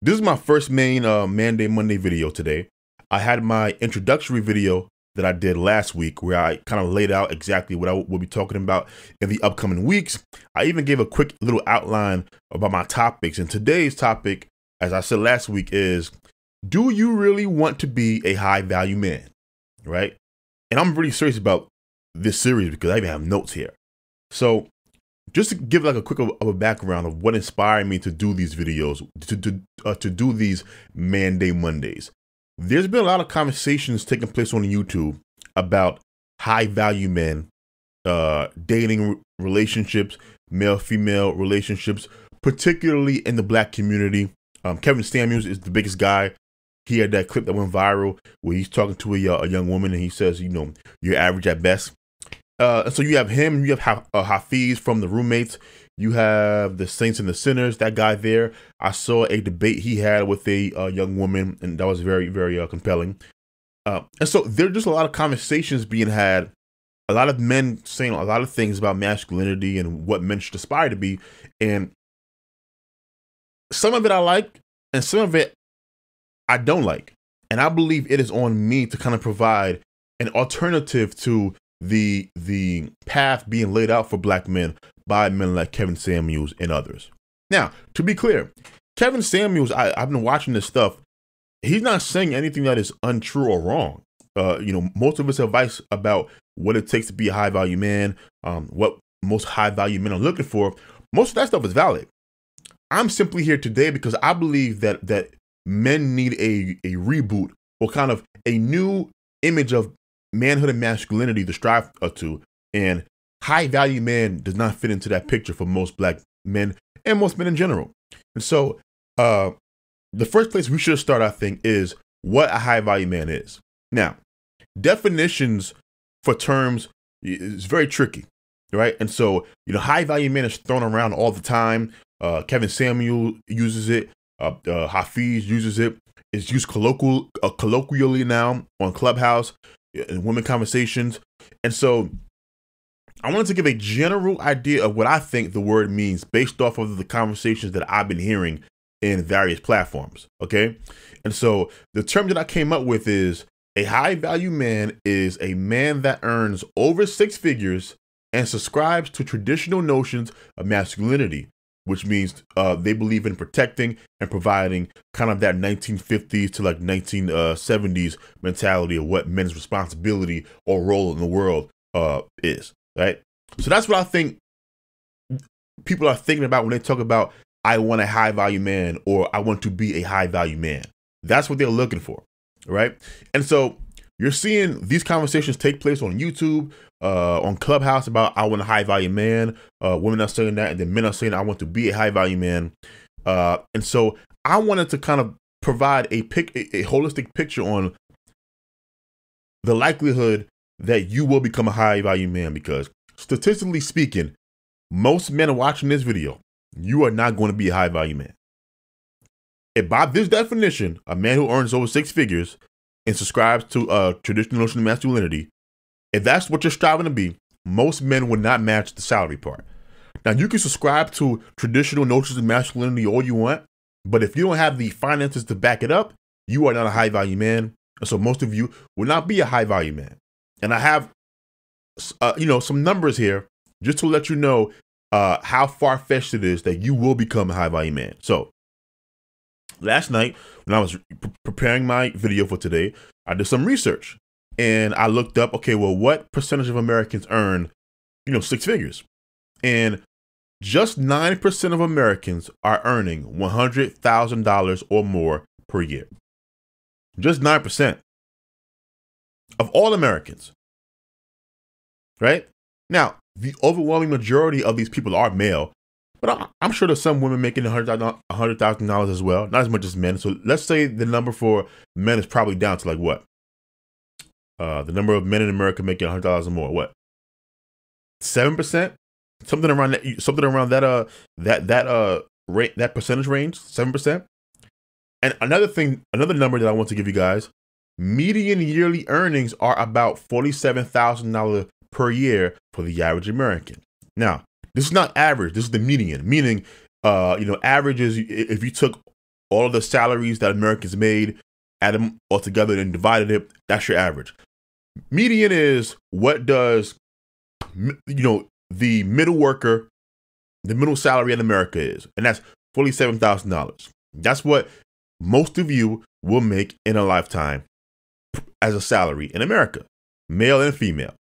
This is my first main Monday video today. I had my introductory video that I did last week where I kind of laid out exactly what I will be talking about in the upcoming weeks. I even gave a quick little outline about my topics. And today's topic, as I said last week, is do you really want to be a high value man? Right? And I'm really serious about this series because I even have notes here. So just to give like a quick of a background of what inspired me to do these videos, to do these Mondays. There's been a lot of conversations taking place on YouTube about high value men, dating relationships, male-female relationships, particularly in the Black community. Kevin Samuels is the biggest guy. He had that clip that went viral where he's talking to a young woman and he says, you know, you're average at best. So you have him, you have Hafiz from the Roommates, you have the Saints and the Sinners, that guy there. I saw a debate he had with a young woman, and that was very, very compelling. And so there's just a lot of conversations being had, a lot of men saying a lot of things about masculinity and what men should aspire to be. And some of it I like, and some of it I don't like. And I believe it is on me to kind of provide an alternative to the path being laid out for Black men by men like Kevin Samuels and others. Now, to be clear, Kevin Samuels, I've been watching this stuff. He's not saying anything that is untrue or wrong. You know, most of his advice about what it takes to be a high value man, what most high value men are looking for, most of that stuff is valid. I'm simply here today because I believe that men need a reboot or kind of a new image of manhood and masculinity to strive to, and high value man does not fit into that picture for most Black men and most men in general. And so the first place we should start, I think, is what a high value man is. Now, definitions for terms is very tricky, right? And so, you know, high value man is thrown around all the time. Kevin Samuel uses it. Hafiz uses it. It's used colloquially now on Clubhouse and women conversations. And so I wanted to give a general idea of what I think the word means based off of the conversations that I've been hearing in various platforms. Okay. And so the term that I came up with is a high value man is a man that earns over 6 figures and subscribes to traditional notions of masculinity, which means they believe in protecting and providing kind of that 1950s to like 1970s mentality of what men's responsibility or role in the world is, right? So that's what I think people are thinking about when they talk about, I want a high value man or I want to be a high value man. That's what they're looking for, right? And so you're seeing these conversations take place on YouTube, on Clubhouse about I want a high value man. Women are saying that, and then men are saying I want to be a high value man. And so I wanted to kind of provide a holistic picture on the likelihood that you will become a high value man, because statistically speaking, most men are watching this video. You are not going to be a high value man. And by this definition, a man who earns over 6 figures and subscribes to traditional notion of masculinity, if that's what you're striving to be, most men would not match the salary part. Now, you can subscribe to traditional notions of masculinity all you want, but if you don't have the finances to back it up, you are not a high value man. And so most of you will not be a high value man. And I have, you know, some numbers here just to let you know how far-fetched it is that you will become a high value man. So last night, when I was preparing my video for today, I did some research and I looked up, okay, well, what percentage of Americans earn, you know, 6 figures? And just 9% of Americans are earning $100,000 or more per year. Just 9% of all Americans, right? Now, the overwhelming majority of these people are male, but I'm sure there's some women making $100,000 as well, not as much as men. So let's say the number for men is probably down to like what? The number of men in America making $100,000 or more, what? 7%? Something around that, that percentage range, 7%. And another number that I want to give you guys, median yearly earnings are about $47,000 per year for the average American. Now, this is not average. This is the median, meaning, you know, average is if you took all of the salaries that Americans made, add them all together and divided it. That's your average. Median is what does, the middle worker, the middle salary in America is, and that's $47,000. That's what most of you will make in a lifetime as a salary in America, male and female,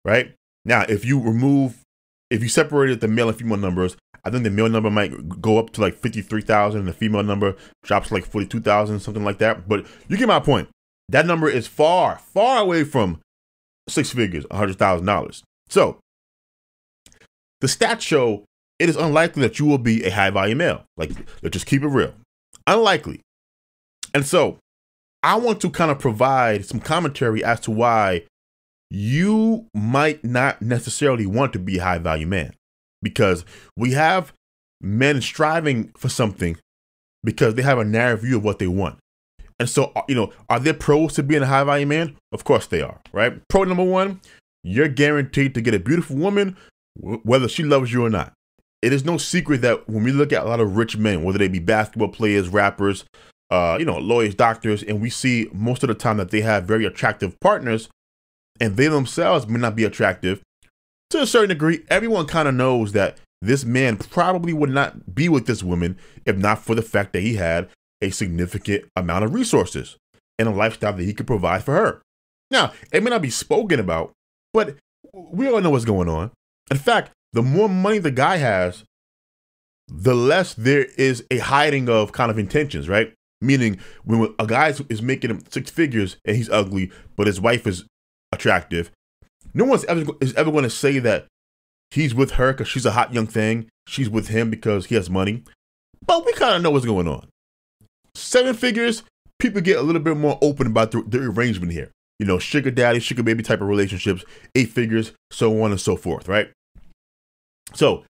right? Now, if you separated the male and female numbers, I think the male number might go up to like 53,000 and the female number drops to like 42,000, something like that. But you get my point. That number is far, far away from six figures, $100,000. So the stats show it is unlikely that you will be a high value male. Like, let's just keep it real. Unlikely. And so I want to kind of provide some commentary as to why you might not necessarily want to be a high value man, because we have men striving for something because they have a narrow view of what they want. And so, are there pros to being a high value man? Of course they are, right? Pro number one, you're guaranteed to get a beautiful woman, whether she loves you or not. It is no secret that when we look at a lot of rich men, whether they be basketball players, rappers, lawyers, doctors, and we see most of the time that they have very attractive partners, and they themselves may not be attractive to a certain degree. Everyone kind of knows that this man probably would not be with this woman if not for the fact that he had a significant amount of resources and a lifestyle that he could provide for her. Now, it may not be spoken about, but we all know what's going on. In fact, the more money the guy has, the less there is a hiding of kind of intentions, right? Meaning when a guy is making him six figures and he's ugly, but his wife is attractive, no one's ever going to say that he's with her because she's a hot young thing. She's with him because he has money. But we kind of know what's going on. Seven figures, people get a little bit more open about the arrangement here. Sugar daddy, sugar baby type of relationships, 8 figures, so on and so forth, right? So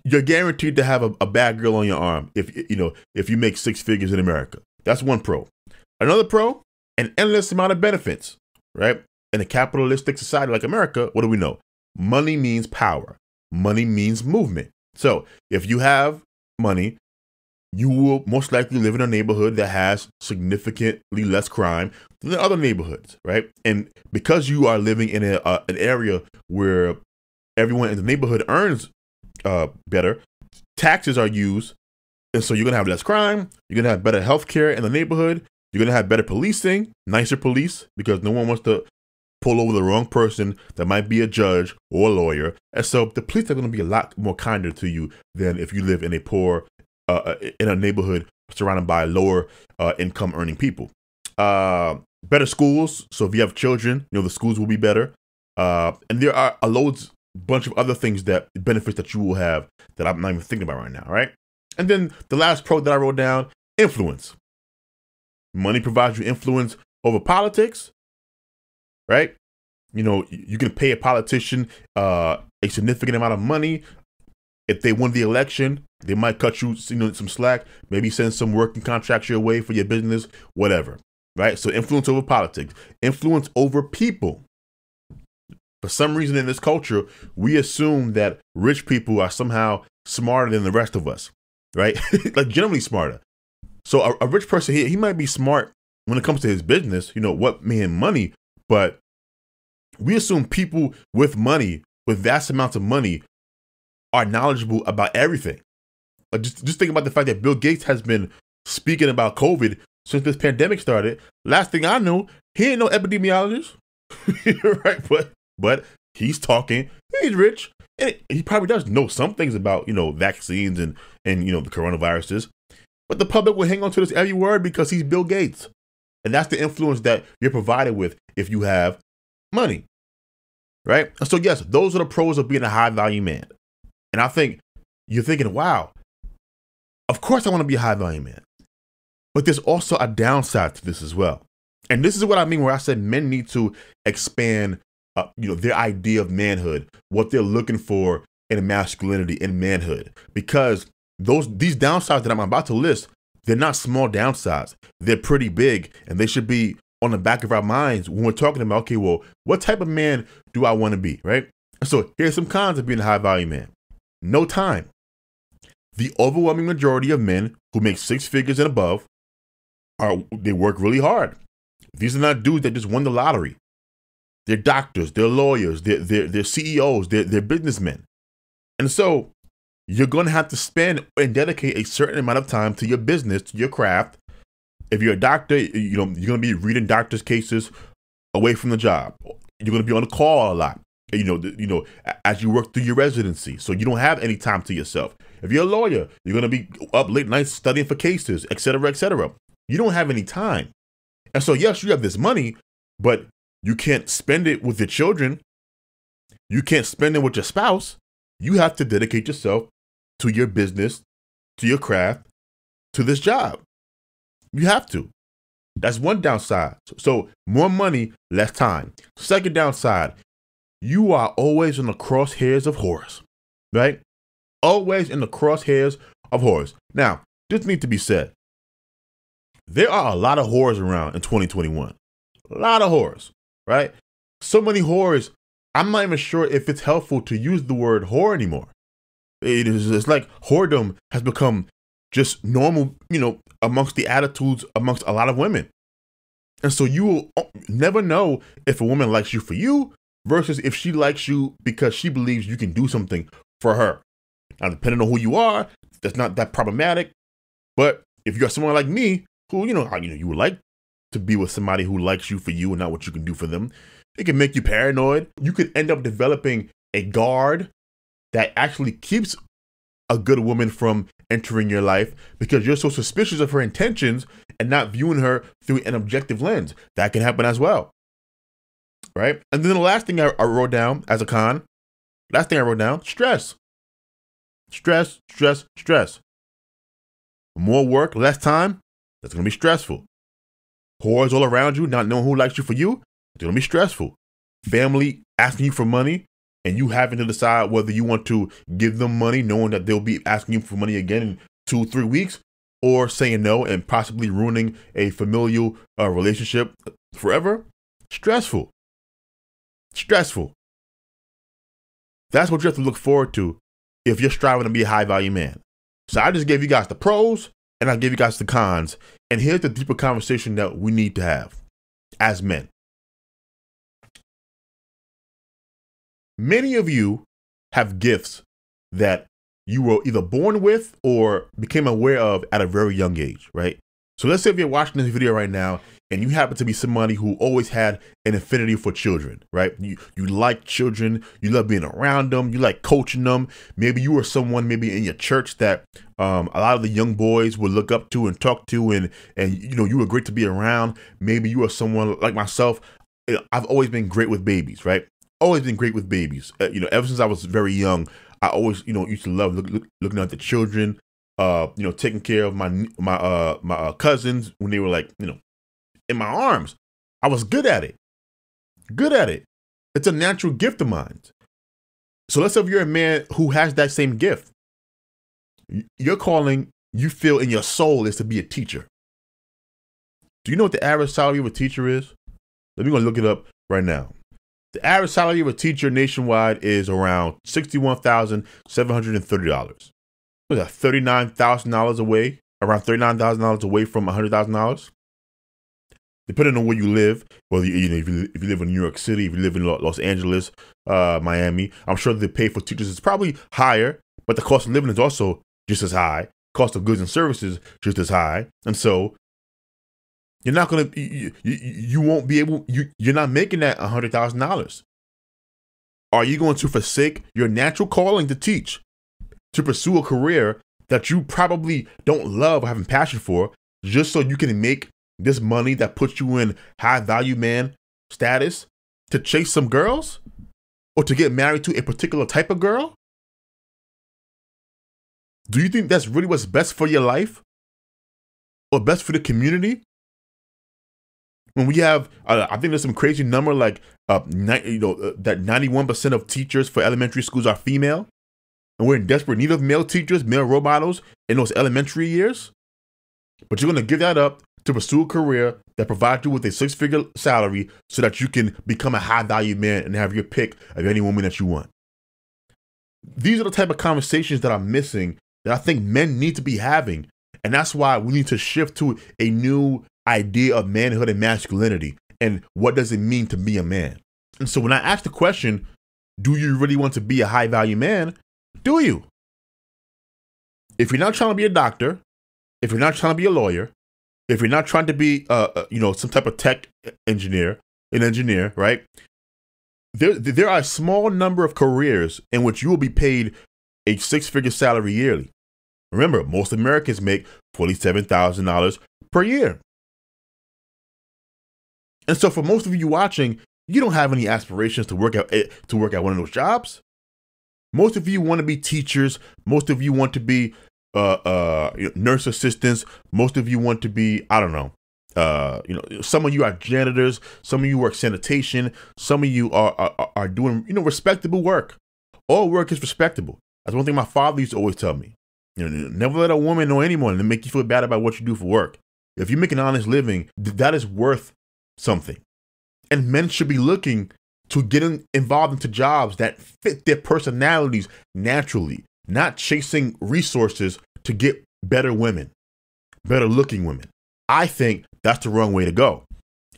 you're guaranteed to have a bad girl on your arm if you make 6 figures in America. That's one pro. Another pro, an endless amount of benefits, right? In a capitalistic society like America, what do we know? Money means power. Money means movement. So if you have money, you will most likely live in a neighborhood that has significantly less crime than other neighborhoods, right? And because you are living in an area where everyone in the neighborhood earns better, taxes are used, and so you're going to have less crime, you're going to have better health care in the neighborhood, you're going to have better policing, nicer police, because no one wants to pull over the wrong person that might be a judge or a lawyer. And so the police are going to be a lot more kinder to you than if you live in a poor in a neighborhood surrounded by lower income earning people. Better schools. So if you have children, the schools will be better. And there are a bunch of other things benefits that you will have that I'm not even thinking about right now. Right. And then the last pro that I wrote down, influence. Money provides you influence over politics. Right. You can pay a politician a significant amount of money. If they win the election, they might cut you some slack, maybe send some working contracts your way for your business, whatever, right? So influence over politics, influence over people. For some reason in this culture, we assume that rich people are somehow smarter than the rest of us, right? Like generally smarter. So a rich person, he might be smart when it comes to his business, what made him money, but we assume people with money, with vast amounts of money, are knowledgeable about everything. Like just think about the fact that Bill Gates has been speaking about COVID since this pandemic started. Last thing I know, he ain't no epidemiologist, right? But he's talking. He's rich, and he probably does know some things about vaccines and the coronaviruses. But the public will hang on to this every word because he's Bill Gates, and that's the influence that you're provided with if you have money, right? And so yes, those are the pros of being a high value man. And I think you're thinking, wow, of course I want to be a high value man. But there's also a downside to this as well. And this is what I mean where I said men need to expand, their idea of manhood, what they're looking for in masculinity and manhood. Because these downsides that I'm about to list, they're not small downsides. They're pretty big, and they should be on the back of our minds when we're talking about, okay, well, what type of man do I want to be, right? So here's some cons of being a high value man. No time. the overwhelming majority of men who make six figures and above they work really hard. These are not dudes that just won the lottery. They're doctors, they're lawyers, they're CEOs, they're businessmen. And so you're going to have to spend and dedicate a certain amount of time to your business, to your craft. If you're a doctor, you're going to be reading doctors' cases away from the job. You're going to be on the call a lot, as you work through your residency. So you don't have any time to yourself. If you're a lawyer, you're going to be up late nights studying for cases, et cetera, et cetera. You don't have any time. And so, yes, you have this money, but you can't spend it with your children. You can't spend it with your spouse. You have to dedicate yourself to your business, to your craft, to this job. You have to. That's one downside. So more money, less time. Second downside, you are always in the crosshairs of whores, right? Always in the crosshairs of whores. Now, this needs to be said. There are a lot of whores around in 2021. A lot of whores, right? So many whores, I'm not even sure if it's helpful to use the word whore anymore. It's like whoredom has become just normal, amongst the attitudes amongst a lot of women. And so you will never know if a woman likes you for you versus if she likes you because she believes you can do something for her. Now, depending on who you are, that's not that problematic. But if you're someone like me, who, you would like to be with somebody who likes you for you and not what you can do for them, it can make you paranoid. You could end up developing a guard that actually keeps a good woman from entering your life because you're so suspicious of her intentions and not viewing her through an objective lens. That can happen as well, right? And then the last thing I wrote down as a con, stress. Stress. More work, less time, that's going to be stressful. Whores all around you, not knowing who likes you for you, it's going to be stressful. Family asking you for money and you having to decide whether you want to give them money knowing that they'll be asking you for money again in 2-3 weeks, or saying no and possibly ruining a familial relationship forever. Stressful. That's what you have to look forward to if you're striving to be a high value man. So I just gave you guys the pros and I gave you guys the cons. And here's the deeper conversation that we need to have as men. Many of you have gifts that you were either born with or became aware of at a very young age, right? So let's say if you're watching this video right now and you happen to be somebody who always had an affinity for children, right? You like children, you love being around them, you like coaching them. Maybe you were someone maybe in your church that a lot of the young boys would look up to and talk to, and you were great to be around. Maybe you are someone like myself. I've always been great with babies, right? Always been great with babies. Ever since I was very young, I always used to love looking at the children. Taking care of my cousins when they were like, in my arms. I was good at it. It's a natural gift of mine. So let's say if you're a man who has that same gift, your calling, you feel in your soul, is to be a teacher. Do you know what the average salary of a teacher is? Let me go look it up right now. The average salary of a teacher nationwide is around $61,730. Was that $39,000 away? Around $39,000 away from $100,000, depending on where you live. Whether if you live in New York City, if you live in Los Angeles, Miami, I'm sure the pay for teachers is probably higher, but the cost of living is also just as high. Cost of goods and services just as high, and so you're not gonna, you won't be able. You're not making that $100,000. Are you going to forsake your natural calling to teach, to pursue a career that you probably don't love or have a passion for, just so you can make this money that puts you in high value man status, to chase some girls or to get married to a particular type of girl? Do you think that's really what's best for your life or best for the community? When we have, I think there's some crazy number like that 91% of teachers for elementary schools are female. And we're in desperate need of male teachers, male role models in those elementary years. But you're going to give that up to pursue a career that provides you with a six-figure salary so that you can become a high-value man and have your pick of any woman that you want. These are the type of conversations that I'm missing that I think men need to be having. And that's why we need to shift to a new idea of manhood and masculinity. And what does it mean to be a man? And so when I ask the question, do you really want to be a high value man? Do you? If you're not trying to be a doctor, if you're not trying to be a lawyer, if you're not trying to be, some type of tech engineer, right? There are a small number of careers in which you will be paid a six-figure salary yearly. Remember, most Americans make $47,000 per year. And so for most of you watching, you don't have any aspirations to work at one of those jobs. Most of you want to be teachers. Most of you want to be nurse assistants. Most of you want to be, some of you are janitors. Some of you work sanitation. Some of you are doing, respectable work. All work is respectable. That's one thing my father used to always tell me. Never let a woman or anyone to make you feel bad about what you do for work. If you make an honest living, that is worth something. And men should be looking to get involved into jobs that fit their personalities naturally, not chasing resources to get better women, better looking women. I think that's the wrong way to go.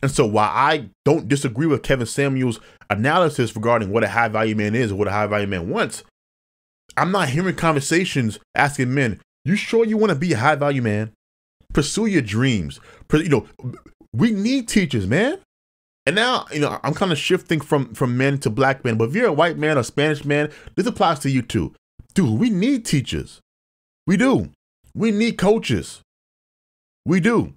And so while I don't disagree with Kevin Samuel's analysis regarding what a high value man is or what a high value man wants, I'm not hearing conversations asking men, you sure you want to be a high value man? Pursue your dreams. We need teachers, man. And now, I'm kind of shifting from men to black men, but if you're a white man or Spanish man, this applies to you too. Dude, we need teachers. We do. We need coaches. We do.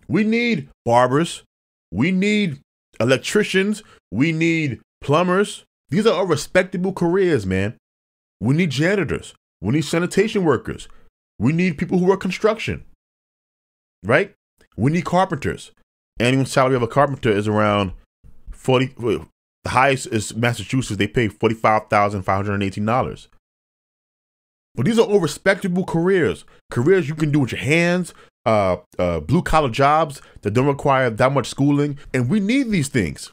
We need barbers. We need electricians. We need plumbers. These are all respectable careers, man. We need janitors. We need sanitation workers. We need people who work construction, right? We need carpenters. Annual salary of a carpenter is around 40. The highest is Massachusetts. They pay $45,518. But these are all respectable careers. Careers you can do with your hands, blue collar jobs that don't require that much schooling. And we need these things.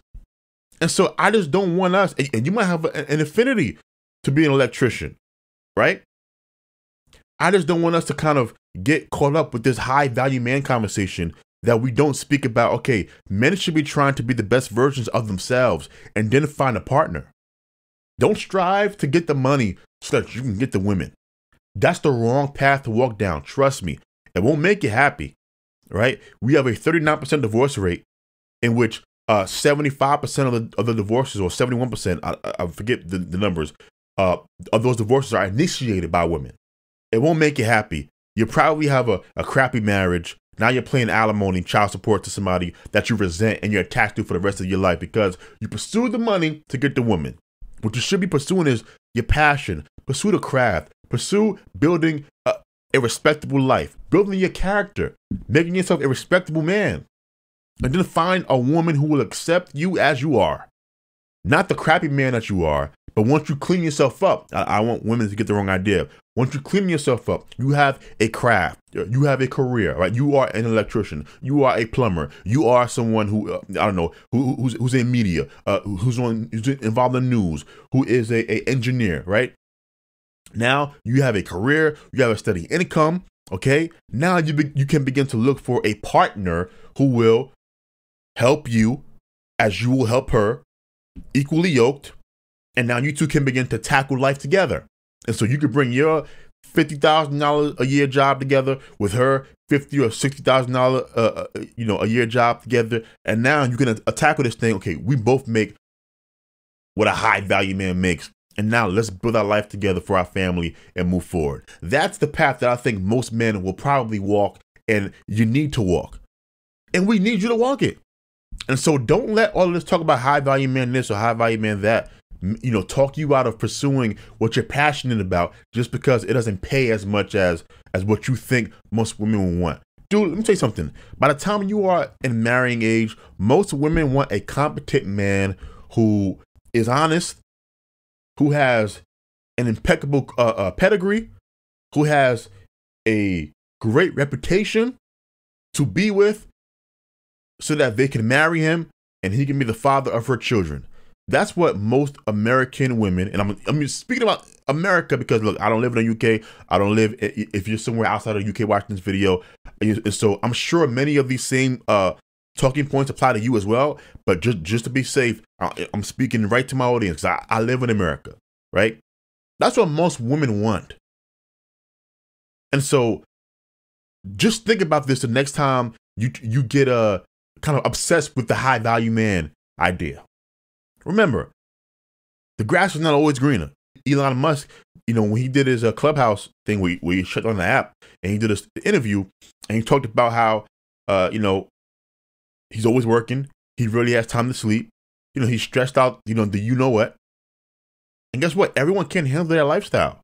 And so I just don't want us, and you might have an affinity to be an electrician, right? I just don't want us to kind of get caught up with this high value man conversation that we don't speak about. Okay, men should be trying to be the best versions of themselves and then find a partner. Don't strive to get the money so that you can get the women. That's the wrong path to walk down. Trust me, it won't make you happy, right? We have a 39% divorce rate in which 75% of the divorces, or 71%, I forget the numbers, of those divorces are initiated by women. It won't make you happy. You probably have a crappy marriage. Now you're paying alimony, child support to somebody that you resent and you're attached to for the rest of your life because you pursue the money to get the woman. What you should be pursuing is your passion. Pursue the craft. Pursue building a respectable life, building your character, making yourself a respectable man. And then find a woman who will accept you as you are. Not the crappy man that you are, but once you clean yourself up, I want women to get the wrong idea. Once you clean yourself up, you have a craft, you have a career, right? You are an electrician, you are a plumber, you are someone who, who's in media, who's involved in news, who is a engineer, right? Now you have a career, you have a steady income, okay? Now you can begin to look for a partner who will help you as you will help her, equally yoked. And now you two can begin to tackle life together. And so you could bring your $50,000 a year job together with her $50,000 or $60,000 a year job together. And now you can tackle this thing. Okay, we both make what a high value man makes. And now let's build our life together for our family and move forward. That's the path that I think most men will probably walk, and you need to walk. And we need you to walk it. And so don't let all of this talk about high value man this or high value man that, talk you out of pursuing what you're passionate about just because it doesn't pay as much as what you think most women will want. Dude, let me tell you something. By the time you are in marrying age, most women want a competent man who is honest, who has an impeccable pedigree, who has a great reputation to be with, so that they can marry him and he can be the father of her children. That's what most American women, and I'm speaking about America because look, I don't live in the UK. I don't live, if you're somewhere outside of the UK watching this video. And so I'm sure many of these same talking points apply to you as well. But just to be safe, I'm speaking right to my audience. I live in America, right? That's what most women want. And so just think about this the next time you get kind of obsessed with the high value man idea. Remember, the grass is not always greener. Elon Musk, when he did his Clubhouse thing where he shut down the app and he did this interview and he talked about how, he's always working. He really has time to sleep. He's stressed out, what. And guess what? Everyone can't handle their lifestyle.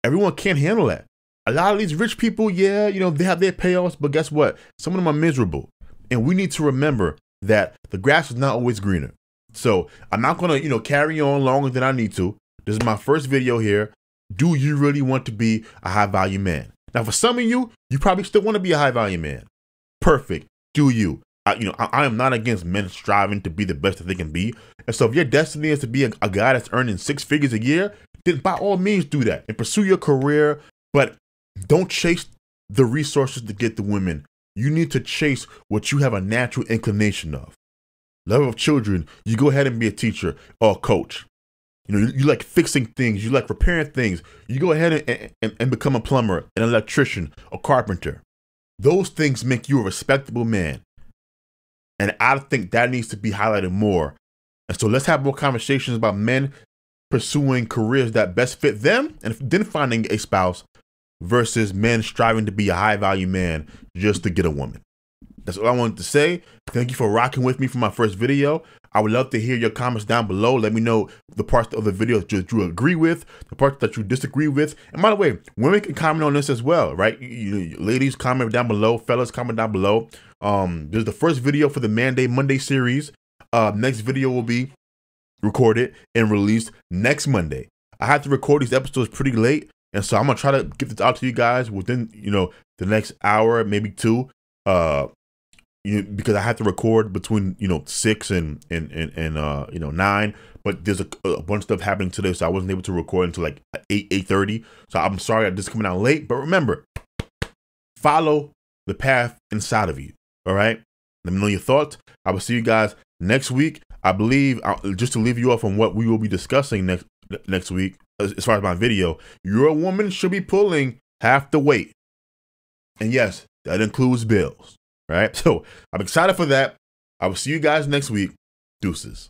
Everyone can't handle that. A lot of these rich people, they have their payoffs, but guess what? Some of them are miserable. And we need to remember that the grass is not always greener. So I'm not going to, carry on longer than I need to. This is my first video here. Do you really want to be a high value man? Now, for some of you, you probably still want to be a high value man. Perfect. Do you? I am not against men striving to be the best that they can be. And so if your destiny is to be a guy that's earning 6 figures a year, then by all means do that and pursue your career. But don't chase the resources to get the women. You need to chase what you have a natural inclination of. Love of children, you go ahead and be a teacher or a coach. You like fixing things, you like repairing things. You go ahead and become a plumber, an electrician, a carpenter. Those things make you a respectable man. And I think that needs to be highlighted more. And so let's have more conversations about men pursuing careers that best fit them and then finding a spouse versus men striving to be a high value man just to get a woman. That's all I wanted to say. Thank you for rocking with me for my first video. I would love to hear your comments down below. Let me know the parts of the video that you agree with, the parts that you disagree with. And by the way, women can comment on this as well, right? Ladies, comment down below. Fellas, comment down below. There's the first video for the Monday series. Next video will be recorded and released next Monday. I had to record these episodes pretty late, and so I'm gonna try to get this out to you guys within the next hour, maybe 2. Because I had to record between 6 and 9, but there's a bunch of stuff happening today, so I wasn't able to record until like 8:30. So I'm sorry that this is coming out late, but remember, follow the path inside of you. All right, let me know your thoughts. I will see you guys next week. I believe just to leave you off on what we will be discussing next week as far as my video. Your woman should be pulling half the weight, and yes, that includes bills. Right, so I'm excited for that. I will see you guys next week. Deuces.